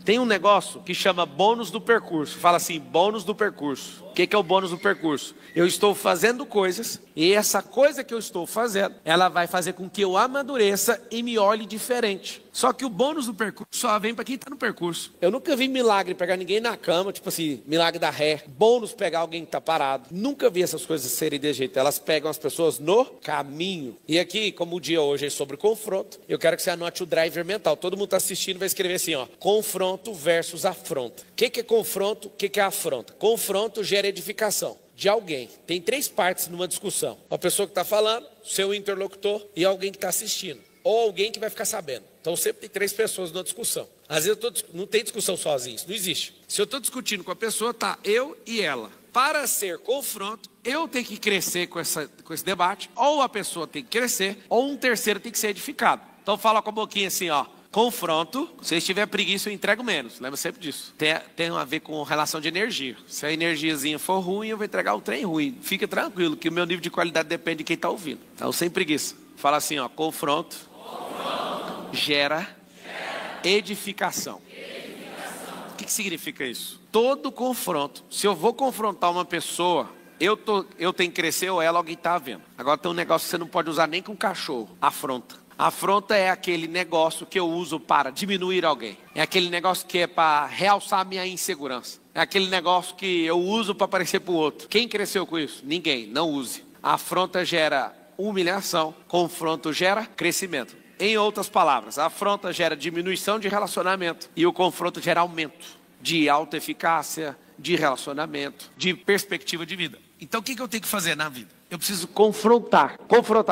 Tem um negócio que chama bônus do percurso. Fala assim, bônus do percurso. O que é o bônus do percurso? Eu estou fazendo coisas e essa coisa que eu estou fazendo, ela vai fazer com que eu amadureça e me olhe diferente. Só que o bônus do percurso só vem para quem está no percurso. Eu nunca vi milagre pegar ninguém na cama, tipo assim, milagre da ré. Bônus pegar alguém que está parado. Nunca vi essas coisas serem desse jeito. Elas pegam as pessoas no caminho. E aqui, como o dia hoje é sobre confronto, eu quero que você anote o driver mental. Todo mundo está assistindo vai escrever assim, ó, confronto versus afronta. O que é confronto? O que é afronta? Confronto gera edificação de alguém. Tem 3 partes numa discussão. A pessoa que está falando, seu interlocutor e alguém que está assistindo. Ou alguém que vai ficar sabendo. Então sempre tem 3 pessoas numa discussão. Às vezes não tem discussão sozinho, isso não existe. Se eu estou discutindo com a pessoa, tá eu e ela. Para ser confronto, eu tenho que crescer com esse debate, ou a pessoa tem que crescer, ou um terceiro tem que ser edificado. Então fala com a boquinha assim, ó. Confronto, se tiver preguiça eu entrego menos, lembra sempre disso. Tem a ver com relação de energia. Se a energiazinha for ruim, eu vou entregar o trem ruim. Fica tranquilo, que o meu nível de qualidade depende de quem está ouvindo. Então sem preguiça. Fala assim, ó, confronto gera edificação. O que significa isso? Todo confronto, se eu vou confrontar uma pessoa, eu tenho que crescer ou ela, alguém está vendo. Agora tem um negócio que você não pode usar nem com cachorro, afronta. Afronta é aquele negócio que eu uso para diminuir alguém. É aquele negócio que é para realçar a minha insegurança. É aquele negócio que eu uso para aparecer para o outro. Quem cresceu com isso? Ninguém, não use. A afronta gera humilhação, confronto gera crescimento. Em outras palavras, a afronta gera diminuição de relacionamento e o confronto gera aumento de autoeficácia, de relacionamento, de perspectiva de vida. Então o que eu tenho que fazer na vida? Eu preciso confrontar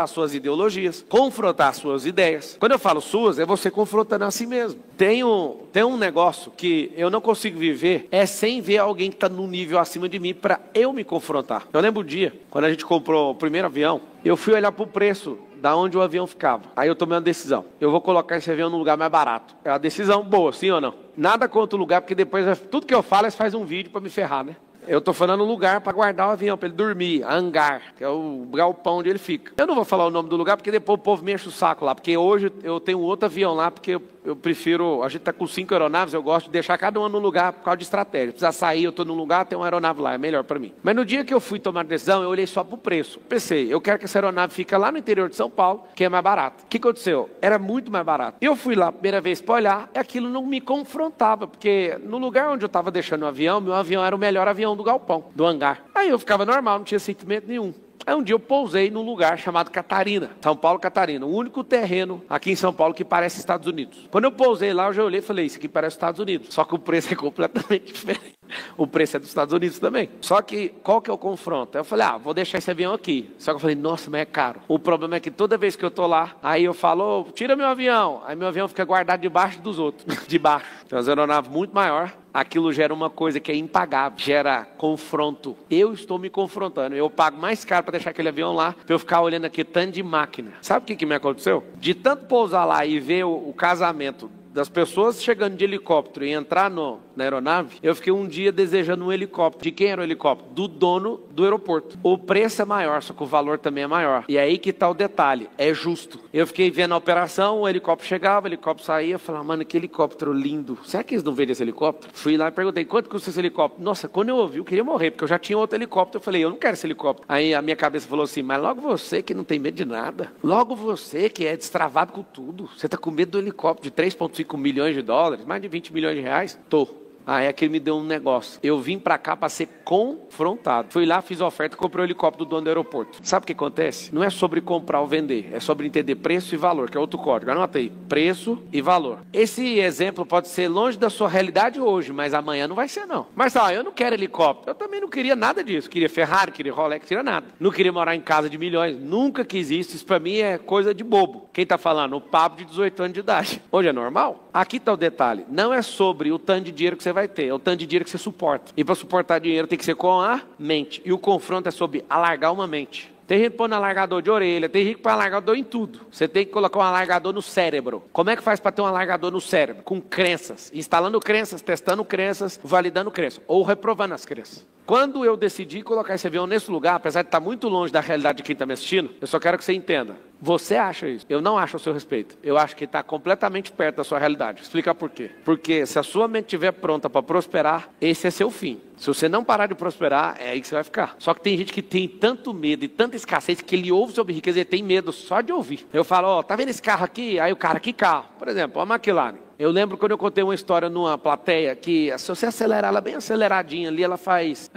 suas ideologias, confrontar suas ideias. Quando eu falo suas, é você confrontando a si mesmo. Tem um negócio que eu não consigo viver, é sem ver alguém que está num nível acima de mim para eu me confrontar. Eu lembro um dia, quando a gente comprou o primeiro avião, eu fui olhar para o preço da onde o avião ficava. Aí eu tomei uma decisão. Eu vou colocar esse avião num lugar mais barato. É uma decisão boa, sim ou não? Nada contra o lugar, porque depois tudo que eu falo, eles fazem um vídeo para me ferrar, né? Eu estou falando um lugar para guardar o avião, para ele dormir, hangar, que é o galpão onde ele fica. Eu não vou falar o nome do lugar, porque depois o povo me enche o saco lá. Porque hoje eu tenho outro avião lá, porque eu prefiro... A gente está com 5 aeronaves, eu gosto de deixar cada uma no lugar por causa de estratégia. Precisa sair, eu estou num lugar, tem uma aeronave lá, é melhor para mim. Mas no dia que eu fui tomar a decisão, eu olhei só para o preço. Pensei, eu quero que essa aeronave fique lá no interior de São Paulo, que é mais barato. O que aconteceu? Era muito mais barato. Eu fui lá a primeira vez para olhar, e aquilo não me confrontava, porque no lugar onde eu estava deixando o avião, meu avião era o melhor avião do galpão, do hangar. Aí eu ficava normal, não tinha sentimento nenhum. Aí um dia eu pousei num lugar chamado Catarina, São Paulo, Catarina, o único terreno aqui em São Paulo que parece Estados Unidos. Quando eu pousei lá, eu já olhei e falei, isso aqui parece Estados Unidos, só que o preço é completamente diferente. O preço é dos Estados Unidos também. Só que, qual que é o confronto? Eu falei, vou deixar esse avião aqui. Só que eu falei, nossa, mas é caro. O problema é que toda vez que eu tô lá, aí eu falo, tira meu avião. Aí meu avião fica guardado debaixo dos outros, debaixo. Tem uma aeronave muito maior. Aquilo gera uma coisa que é impagável, gera confronto. Eu estou me confrontando, eu pago mais caro para deixar aquele avião lá, para eu ficar olhando aqui tanto de máquina. Sabe o que me aconteceu? De tanto pousar lá e ver o casamento das pessoas chegando de helicóptero e entrar na aeronave, eu fiquei um dia desejando um helicóptero. De quem era o helicóptero? Do dono do aeroporto. O preço é maior, só que o valor também é maior. E aí que tá o detalhe, é justo. Eu fiquei vendo a operação, o helicóptero chegava, o helicóptero saía, eu falava, mano, que helicóptero lindo. Será que eles não vendem esse helicóptero? Fui lá e perguntei, quanto custa esse helicóptero? Nossa, quando eu ouvi, eu queria morrer, porque eu já tinha outro helicóptero. Eu falei, eu não quero esse helicóptero. Aí a minha cabeça falou assim, mas logo você que não tem medo de nada. Logo você que é destravado com tudo. Você tá com medo do helicóptero de 3,5 milhões de dólares, mais de 20 milhões de reais? Tô. Aí aquele me deu um negócio. Eu vim pra cá pra ser confrontado. Fui lá, fiz a oferta, comprei o helicóptero do dono do aeroporto. Sabe o que acontece? Não é sobre comprar ou vender. É sobre entender preço e valor, que é outro código. Anota aí. Preço e valor. Esse exemplo pode ser longe da sua realidade hoje, mas amanhã não vai ser, não. Mas, eu não quero helicóptero. Eu também não queria nada disso. Queria Ferrari, queria Rolex, queria nada. Não queria morar em casa de milhões. Nunca quis isso. Isso pra mim é coisa de bobo. Quem tá falando? O Pablo de 18 anos de idade. Hoje é normal? Aqui tá o detalhe. Não é sobre o tanto de dinheiro que você vai ter, é o tanto de dinheiro que você suporta. E para suportar dinheiro tem que ser com a mente. E o confronto é sobre alargar uma mente. Tem gente pondo alargador de orelha, tem gente que põe alargador em tudo. Você tem que colocar um alargador no cérebro. Como é que faz para ter um alargador no cérebro? Com crenças. Instalando crenças, testando crenças, validando crenças. Ou reprovando as crenças. Quando eu decidi colocar esse avião nesse lugar, apesar de estar muito longe da realidade de quem está me assistindo, eu só quero que você entenda. Você acha isso? Eu não acho a seu respeito. Eu acho que está completamente perto da sua realidade. Explicar por quê. Porque se a sua mente estiver pronta para prosperar, esse é seu fim. Se você não parar de prosperar, é aí que você vai ficar. Só que tem gente que tem tanto medo e tanta escassez que ele ouve sobre riqueza e ele tem medo só de ouvir. Eu falo, ó, tá vendo esse carro aqui? Aí o cara, que carro? Por exemplo, a McLaren. Eu lembro quando eu contei uma história numa plateia que se você acelerar ela bem aceleradinha ali, ela faz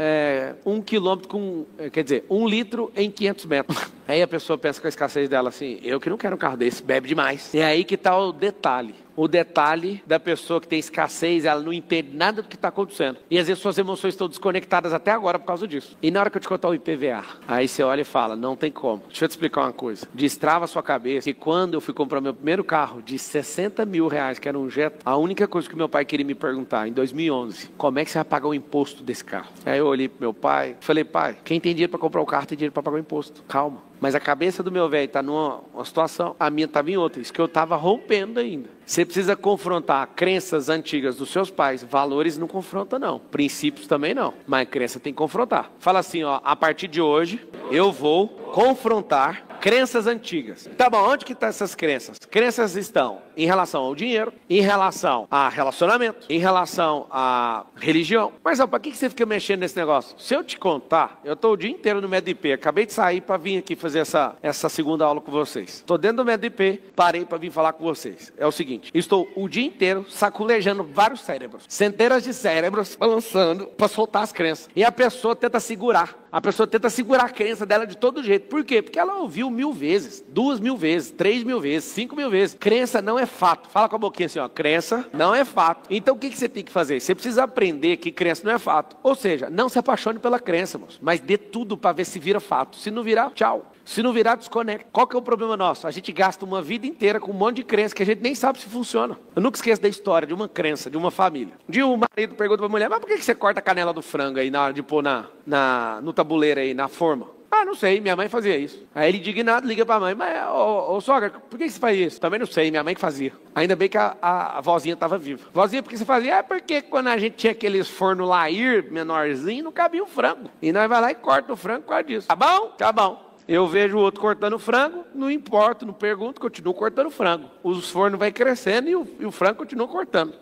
1 quilômetro com, 1 litro em 500 metros. Aí a pessoa pensa com a escassez dela assim, eu que não quero um carro desse, bebe demais. E é aí que está o detalhe. O detalhe da pessoa que tem escassez, ela não entende nada do que está acontecendo. E às vezes suas emoções estão desconectadas até agora por causa disso. E na hora que eu te contar o IPVA, aí você olha e fala, não tem como. Deixa eu te explicar uma coisa. Destrava a sua cabeça que quando eu fui comprar meu primeiro carro de 60 mil reais, que era um Jetta, a única coisa que meu pai queria me perguntar, em 2011, como é que você vai pagar o imposto desse carro? Aí eu olhei pro meu pai, falei, pai, quem tem dinheiro para comprar o carro tem dinheiro para pagar o imposto. Calma. Mas a cabeça do meu velho está numa situação, a minha estava em outra. Isso que eu estava rompendo ainda. Você precisa confrontar crenças antigas dos seus pais. Valores não confronta não. Princípios também não. Mas crença tem que confrontar. Fala assim, ó, a partir de hoje eu vou confrontar crenças antigas. Tá bom, onde que estão essas crenças? Crenças estão em relação ao dinheiro, em relação a relacionamento, em relação a religião. Mas, ó, para que você fica mexendo nesse negócio? Se eu te contar, eu estou o dia inteiro no MEDIP, acabei de sair para vir aqui fazer essa segunda aula com vocês. Estou dentro do MEDIP, parei para vir falar com vocês. É o seguinte, estou o dia inteiro saculejando vários cérebros, centenas de cérebros balançando para soltar as crenças. E a pessoa tenta segurar. A pessoa tenta segurar a crença dela de todo jeito. Por quê? Porque ela ouviu 1000 vezes, 2000 vezes, 3000 vezes, 5000 vezes. Crença não é fato. Fala com a boquinha assim, ó. Crença não é fato. Então o que você tem que fazer? Você precisa aprender que crença não é fato. Ou seja, não se apaixone pela crença, moço, mas dê tudo para ver se vira fato. Se não virar, tchau. Se não virar, desconecta. Qual que é o problema nosso? A gente gasta uma vida inteira com um monte de crença que a gente nem sabe se funciona. Eu nunca esqueço da história de uma crença, de uma família. Um dia o marido pergunta para a mulher, mas por que você corta a canela do frango aí na hora de pôr no tabuleiro aí, na forma? Ah, não sei, minha mãe fazia isso. Aí ele indignado liga pra mãe, mas, ô sogra, por que você faz isso? Também não sei, minha mãe que fazia. Ainda bem que a vozinha estava viva. Vozinha, por que você fazia? É porque quando a gente tinha aqueles fornos Lair menorzinho, não cabia o frango. E nós vai lá e corta o frango por causa disso. Tá bom? Tá bom. Eu vejo o outro cortando frango, não importa, não pergunto, continuo cortando frango. Os fornos vai crescendo e o frango continua cortando.